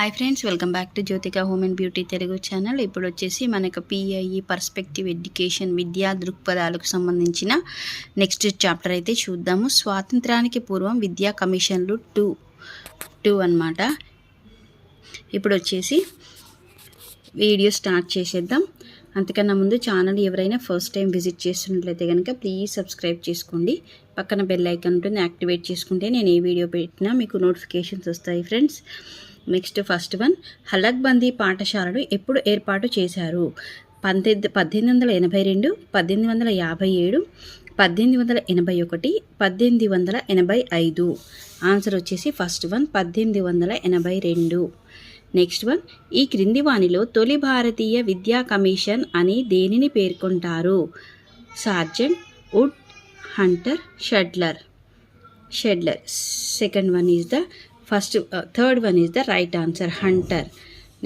Hi friends, welcome back to Jyothika home and beauty Telugu channel. ఇప్పుడు వచ్చేసి మనకు పిఐఈ పర్స్పెక్టివ్ ఎడ్యుకేషన్ విద్యా దృక్పథాలకు సంబంధించిన నెక్స్ట్ చాప్టర్ అయితే చూద్దాము. స్వాతంత్రానికి పూర్వం విద్యా కమిషన్లు టూ అన్నమాట. ఇప్పుడు వచ్చేసి వీడియో స్టార్ట్ చేసేద్దాం. అంతకన్నా ముందు ఛానల్ ఎవరైనా ఫస్ట్ టైం విజిట్ చేస్తున్నట్లయితే కనుక ప్లీజ్ సబ్స్క్రైబ్ చేసుకోండి. పక్కన బెల్ ఐకాన్ ఉంటుంది, యాక్టివేట్ చేసుకుంటే నేను ఏ వీడియో పెట్టినా మీకు నోటిఫికేషన్స్ వస్తాయి ఫ్రెండ్స్. నెక్స్ట్ ఫస్ట్ వన్, హలక్బందీ పాఠశాలను ఎప్పుడు ఏర్పాటు చేశారు? 1882, 1857, 1881, 1885. ఆన్సర్ వచ్చేసి ఫస్ట్ వన్ 1882. నెక్స్ట్ వన్, ఈ క్రింది వానిలో తొలి భారతీయ విద్యా కమిషన్ అని దేనిని పేర్కొంటారు? Sergeant, Wood, Hunter, Sadler. Second one is the third one is the right answer, Hunter.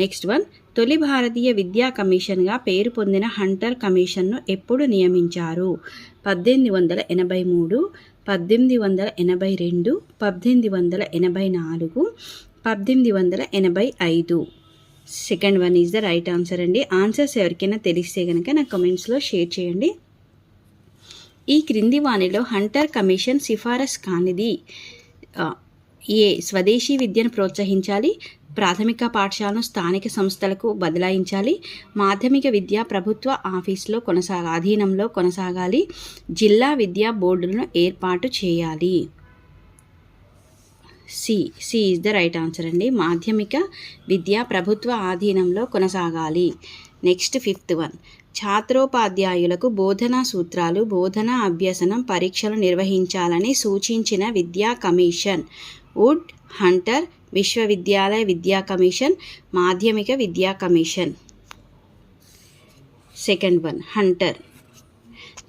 Next one, తొలి భారతీయ విద్యా కమిషన్గా పేరు పొందిన హంటర్ కమిషన్ను ఎప్పుడు నియమించారు? 1883, 1882, 1884, 1885. Second one is the right answer అండి. ఆన్సర్స్ ఎవరికైనా తెలిస్తే కనుక నా కమెంట్స్లో షేర్ చేయండి. ఈ క్రింది వానిలో హంటర్ కమిషన్ సిఫారసు కానిది. ఏ, స్వదేశీ విద్యను ప్రోత్సహించాలి, ప్రాథమిక పాఠశాలను స్థానిక సంస్థలకు బదలాయించాలి, మాధ్యమిక విద్య ప్రభుత్వ ఆఫీసులో అధీనంలో కొనసాగాలి, జిల్లా విద్యా బోర్డులను ఏర్పాటు చేయాలి. C is the right answer అండి. మాధ్యమిక విద్య ప్రభుత్వ ఆధీనంలో కొనసాగాలి. నెక్స్ట్ ఫిఫ్త్ వన్, ఛాత్రోపాధ్యాయులకు బోధనా సూత్రాలు, బోధనా అభ్యసనం పరీక్షలు నిర్వహించాలని సూచించిన విద్యా కమిషన్? వుడ్, హంటర్, విశ్వవిద్యాలయ విద్యా కమిషన్, మాధ్యమిక విద్యా commission. Second one Hunter.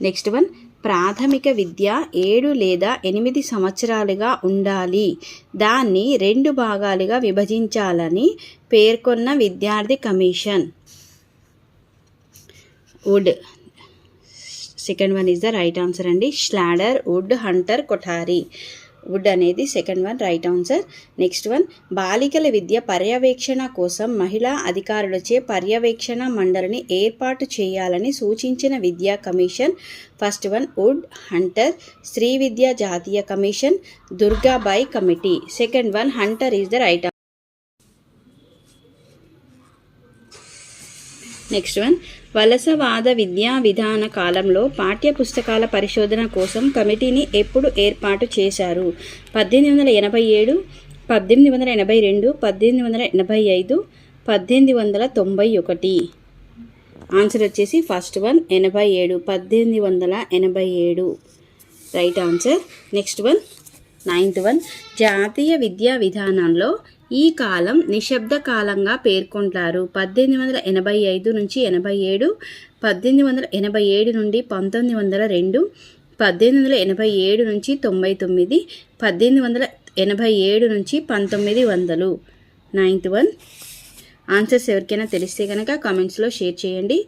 Next one, ప్రాథమిక విద్య 7 లేదా 8 సంవత్సరాలుగా ఉండాలి, దాన్ని 2 భాగాలుగా విభజించాలని పేర్కొన్న విద్యార్థి commission? Wood. Second one is the right answer అండి. Sadler, Wood, Hunter, Kothari. Wood అనేది second one right answer. Next one, బాలికల విద్య పర్యవేక్షణ కోసం మహిళా అధికారులచే పర్యవేక్షణ మండలిని ఏర్పాటు చేయాలని సూచించిన విద్యా commission? First one Wood, Hunter. స్త్రీ విద్యా జాతీయ commission, Durgabai committee. Second one Hunter is the right. Next one, వలసవాద విద్యా విధాన కాలంలో పాఠ్య పుస్తకాల పరిశోధన కోసం కమిటీని ఎప్పుడు ఏర్పాటు చేశారు? 1887, 1882, 1885, 1891. ఆన్సర్ వచ్చేసి first one 87, 1887 right answer. Next one ninth one, జాతీయ విద్యా విధానంలో ఈ కాలం నిశ్శబ్ద కాలంగా పేర్కొంటారు. 1885 నుంచి 87, 1887 నుండి 1902, 1887 నుంచి 99, 1887 నుంచి 1900. Ninth one. ఆన్సర్స్ ఎవరికైనా తెలిస్తే కనుక కామెంట్స్లో షేర్ చేయండి.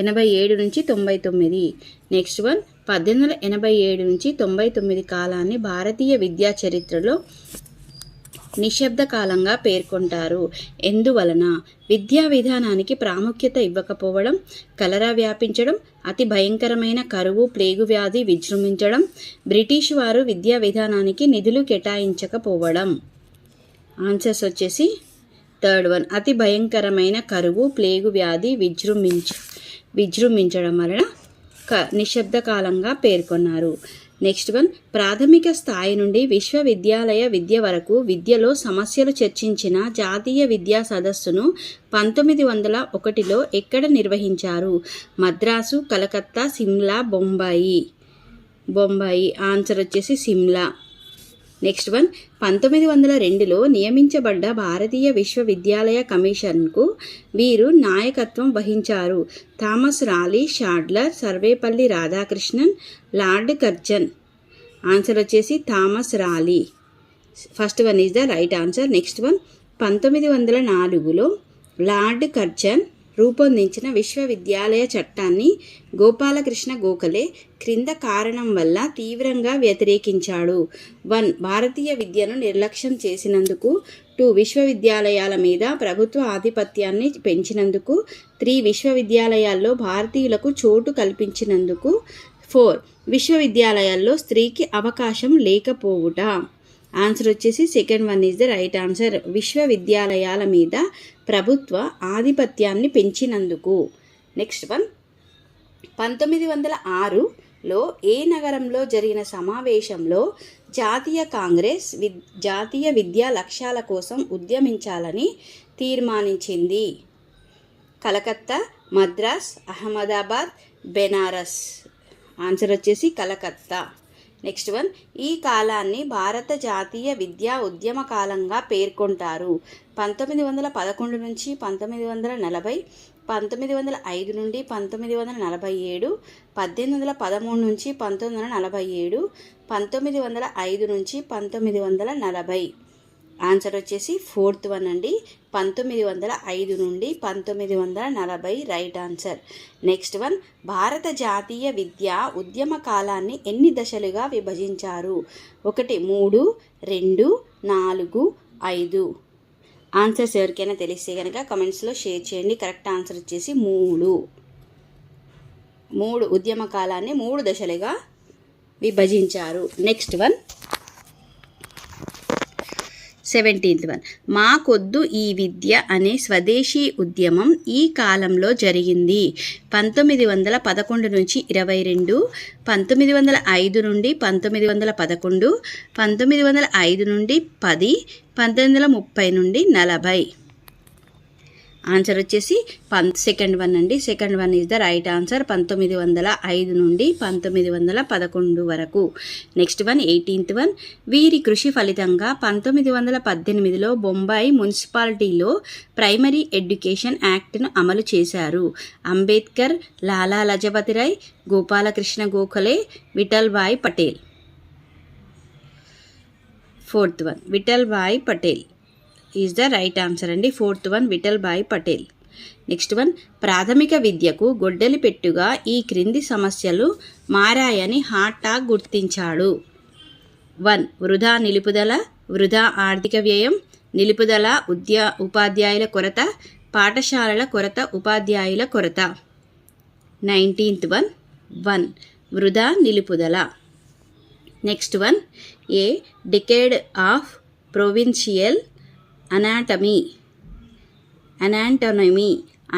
87 నుంచి 99. నెక్స్ట్ వన్, 1887 నుంచి 99 కాలాన్ని భారతీయ విద్యా చరిత్రలో నిశ్శబ్ద కాలంగా పేర్కొంటారు. ఎందువలన? విద్యా విధానానికి ప్రాముఖ్యత ఇవ్వకపోవడం, కలరా వ్యాపించడం, అతి భయంకరమైన కరువు ప్లేగు వ్యాధి విజృంభించడం, బ్రిటిష్ వారు విద్యా విధానానికి నిధులు కేటాయించకపోవడం. ఆన్సర్స్ వచ్చేసి థర్డ్ వన్, అతి భయంకరమైన కరువు ప్లేగు వ్యాధి విజృంభించడం వలన నిశ్శబ్ద కాలంగా పేర్కొన్నారు. నెక్స్ట్ వన్, ప్రాథమిక స్థాయి నుండి విశ్వవిద్యాలయ విద్య వరకు విద్యలో సమస్యలు చర్చించిన జాతీయ విద్యా సదస్సును 1901లో ఎక్కడ నిర్వహించారు? మద్రాసు, కలకత్తా, సిమ్లా, బొంబాయి. ఆన్సర్ వచ్చేసి సిమ్లా. నెక్స్ట్ వన్, 1902లో నియమించబడ్డ భారతీయ విశ్వవిద్యాలయ కమిషన్కు వీరు నాయకత్వం వహించారు? Thomas Raleigh, Sadler, Sarvepalli Radhakrishnan, Lord Curzon. Answer వచ్చేసి Thomas Raleigh. First one is the right answer. Next one, 1904లో లార్డ్ కర్జన్ రూపొందించిన విశ్వవిద్యాలయ చట్టాన్ని గోపాలకృష్ణ గోఖలే క్రింద కారణం వల్ల తీవ్రంగా వ్యతిరేకించాడు. 1. భారతీయ విద్యను నిర్లక్ష్యం చేసినందుకు. 2 విశ్వవిద్యాలయాల మీద ప్రభుత్వ ఆధిపత్యాన్ని పెంచినందుకు. 3 విశ్వవిద్యాలయాల్లో భారతీయులకు చోటు కల్పించినందుకు. 4 విశ్వవిద్యాలయాల్లో స్త్రీకి అవకాశం లేకపోవుట. ఆన్సర్ వచ్చేసి second one is the right answer. విశ్వవిద్యాలయాల మీద ప్రభుత్వ ఆధిపత్యాన్ని పెంచినందుకు. నెక్స్ట్ వన్, 1906లో ఏ నగరంలో జరిగిన సమావేశంలో జాతీయ కాంగ్రెస్ జాతీయ విద్యా లక్ష్యాల కోసం ఉద్యమించాలని తీర్మానించింది? కలకత్తా, మద్రాస్, అహ్మదాబాద్, బెనారస్. ఆన్సర్ వచ్చేసి కలకత్తా. నెక్స్ట్ వన్, ఈ కాలాన్ని భారత జాతీయ విద్యా ఉద్యమ కాలంగా పేర్కొంటారు. 1911 నుంచి 1940, 1905 నుండి 1947, 1813 నుంచి 1947, 1905 నుంచి 1940. ఆన్సర్ వచ్చేసి ఫోర్త్ వన్ అండి, 1905 నుండి 1940 రైట్ ఆన్సర్. నెక్స్ట్ వన్, భారత జాతీయ విద్యా ఉద్యమ కాలాన్ని ఎన్ని దశలుగా విభజించారు? 1, 3, 2, 4, 5. ఆన్సర్స్ ఎవరికైనా తెలిస్తే కనుక కమెంట్స్లో షేర్ చేయండి. కరెక్ట్ ఆన్సర్ వచ్చేసి 3 ఉద్యమ కాలాన్ని 3 దశలుగా విభజించారు. నెక్స్ట్ వన్, 17th వన్, మాకొద్దు ఈ విద్య అనే స్వదేశీ ఉద్యమం ఈ కాలంలో జరిగింది. 1911 నుంచి 22, 1905 నుండి 1911, 1905 నుండి 10, 1930 నుండి 40. ఆన్సర్ వచ్చేసి సెకండ్ వన్ అండి. Second one is the right answer. 1905 నుండి 1911 వరకు. నెక్స్ట్ వన్, 18th వన్, వీరి కృషి ఫలితంగా 1918లో బొంబాయి మున్సిపాలిటీలో ప్రైమరీ ఎడ్యుకేషన్ యాక్ట్ను అమలు చేశారు. Ambedkar, Lala Lajpat Rai, Gopalkrishna Gokhale, Vithal Bhai Patel. Fourth one, Vithal Bhai Patel is the right answer అండి. Fourth one, Vithal Bhai Patel. Next one, ప్రాథమిక విద్యకు గొడ్డలి పెట్టుగా ఈ క్రింది సమస్యలు మారాయని హాటాగ్ గుర్తించాడు. 1 వృధా నిలుపుదల, వృధా ఆర్థిక వ్యయం, నిలుపుదల ఉపాధ్యాయుల కొరత, పాఠశాలల కొరత, ఉపాధ్యాయుల కొరత. 19th వన్, 1 వృధా నిలుపుదల. Next one, a decade of provincial anatomy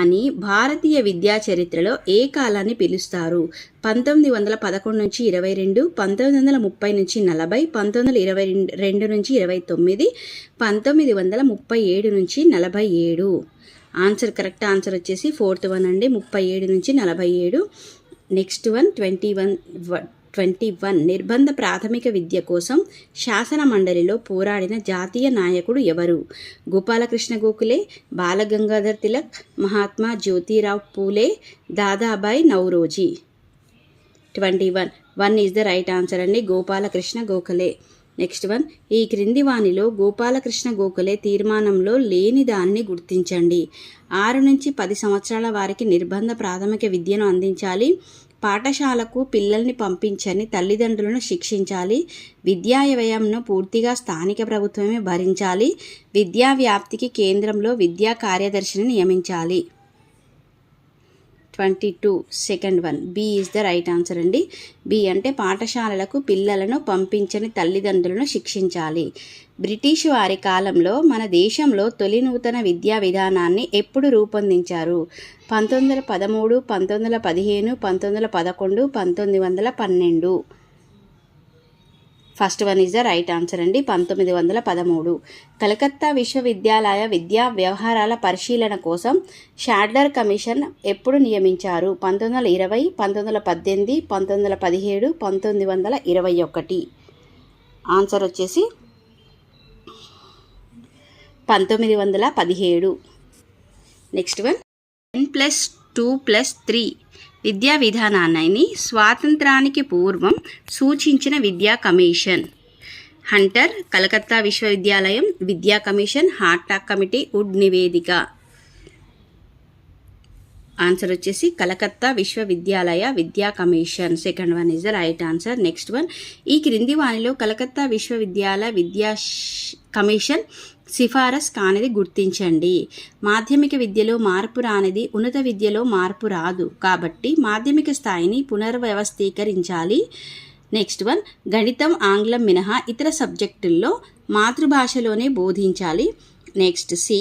అని భారతీయ విద్యా చరిత్రలో ఏ కాలాన్ని పిలుస్తారు? 1911 నుంచి 22, 1930 నుంచి 40, 1922 నుంచి 29, 1937 నుంచి 47. ఆన్సర్ కరెక్ట్ ఆన్సర్ వచ్చేసి ఫోర్త్ వన్ అండి, 37 నుంచి 47. నెక్స్ట్ వన్, 21 నిర్బంధ ప్రాథమిక విద్య కోసం శాసన మండలిలో పోరాడిన జాతీయ నాయకుడు ఎవరు? Gopalkrishna Gokhale, Balgangadhar Tilak, Mahatma Jyotirao Phule, Dadabhai Naoroji. 21 is the right answer అండి, గోపాలకృష్ణ గోఖలే. నెక్స్ట్ వన్, ఈ క్రింది వానిలో గోపాలకృష్ణ గోఖలే తీర్మానంలో లేని దాన్ని గుర్తించండి. 6 నుంచి 10 సంవత్సరాల వారికి నిర్బంధ ప్రాథమిక విద్యను అందించాలి, పాఠశాలకు పిల్లల్ని పంపించని తల్లిదండ్రులను శిక్షించాలి, విద్యా వ్యయంను పూర్తిగా స్థానిక ప్రభుత్వమే భరించాలి, విద్యా వ్యాప్తికి కేంద్రంలో విద్యా కార్యదర్శిని నియమించాలి. 22 second one, B is the right answer అండి. బి అంటే పాఠశాలలకు పిల్లలను పంపించని తల్లిదండ్రులను శిక్షించాలి. బ్రిటిష్ వారి కాలంలో మన దేశంలో తొలి నూతన విద్యా విధానాన్ని ఎప్పుడు రూపొందించారు? 1913, 1915, 1911, 1912. First one is the right answer అండి, 1913. కలకత్తా విశ్వవిద్యాలయ విద్యా వ్యవహారాల పరిశీలన కోసం షాడ్లర్ కమిషన్ ఎప్పుడు నియమించారు? 1920, 1918, 1917, 1921. ఆన్సర్ వచ్చేసి 1917. నెక్స్ట్ వన్, 10+2+3 విద్యా విధానాన్ని స్వాతంత్రానికి పూర్వం సూచించిన విద్యా కమిషన్. హంటర్, కలకత్తా విశ్వవిద్యాలయం విద్యా కమిషన్, హాటాగ్ కమిటీ, వుడ్ నివేదిక. ఆన్సర్ వచ్చేసి కలకత్తా విశ్వవిద్యాలయ విద్యా commission. Second one is the right answer. Next one, ఈ క్రింది వానిలో కలకత్తా విశ్వవిద్యాలయ విద్యా కమిషన్ సిఫారసు కానిది గుర్తించండి. మాధ్యమిక విద్యలో మార్పు రానిది ఉన్నత విద్యలో మార్పు రాదు, కాబట్టి మాధ్యమిక స్థాయిని పునర్వ్యవస్థీకరించాలి. నెక్స్ట్ వన్, గణితం ఆంగ్లం మినహా ఇతర సబ్జెక్టుల్లో మాతృభాషలోనే బోధించాలి. నెక్స్ట్ సి,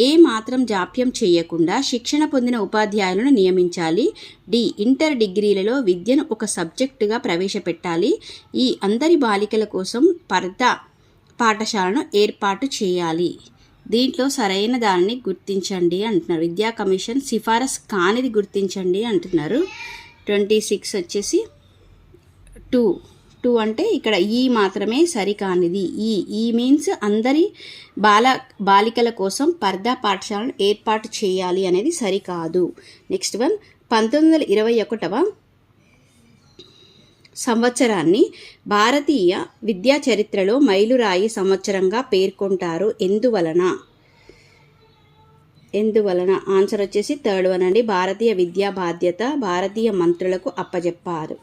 ఏ మాత్రం జాప్యం చేయకుండా శిక్షణ పొందిన ఉపాధ్యాయులను నియమించాలి. డి, ఇంటర్ డిగ్రీలలో విద్యను ఒక సబ్జెక్టుగా ప్రవేశపెట్టాలి. ఈ అందరి బాలికల కోసం పర్దా పాఠశాలను ఏర్పాటు చేయాలి. దీంట్లో సరైన దానిని గుర్తించండి అంటున్నారు. విద్యా కమిషన్ సిఫారసు కానిది గుర్తించండి అంటున్నారు. 26 వచ్చేసి 2 అంటే ఇక్కడ ఈ మాత్రమే సరికానిది. ఈ మీన్స్ అందరి బాలికల కోసం పర్దా పాఠశాలను ఏర్పాటు చేయాలి అనేది సరికాదు. నెక్స్ట్ వన్, 1921వ సంవత్సరాన్ని భారతీయ విద్యా చరిత్రలో మైలురాయి సంవత్సరంగా పేర్కొంటారు. ఎందువలన ఆన్సర్ వచ్చేసి థర్డ్ వన్ అండి. భారతీయ విద్యా బాధ్యత భారతీయ మంత్రులకు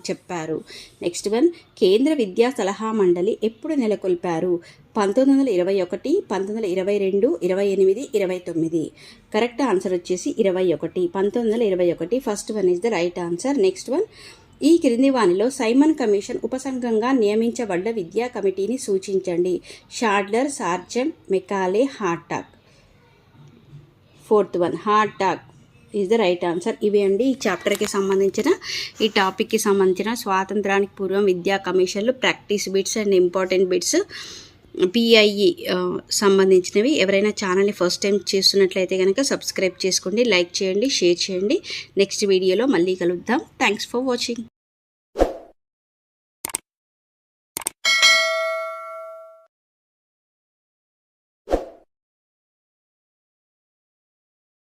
చెప్పారు. నెక్స్ట్ వన్, కేంద్ర విద్యా సలహా మండలి ఎప్పుడు నెలకొల్పారు? 1921, 1922, 28, 29. కరెక్ట్ ఆన్సర్ వచ్చేసి 21. 1921 first one is the right answer. Next one, ఈ క్రింది వానిలో సైమన్ కమిషన్ ఉపసంఘంగా నియమించబడ్డ విద్యా కమిటీని సూచించండి. Sadler, Sargent, Macaulay, Hartog. Fourth one, Hartog is the right answer. ఇవి అండి ఈ చాప్టర్కి సంబంధించిన, ఈ టాపిక్కి సంబంధించిన స్వాతంత్రానికి పూర్వం విద్యా కమిషన్లు practice bits and important bits PIE సంబంధించినవి. ఎవరైనా ఛానల్ని ఫస్ట్ టైం చేస్తున్నట్లయితే కనుక సబ్స్క్రైబ్ చేసుకోండి, లైక్ చేయండి, షేర్ చేయండి. నెక్స్ట్ వీడియోలో మళ్ళీ కలుద్దాం. Thanks for watching.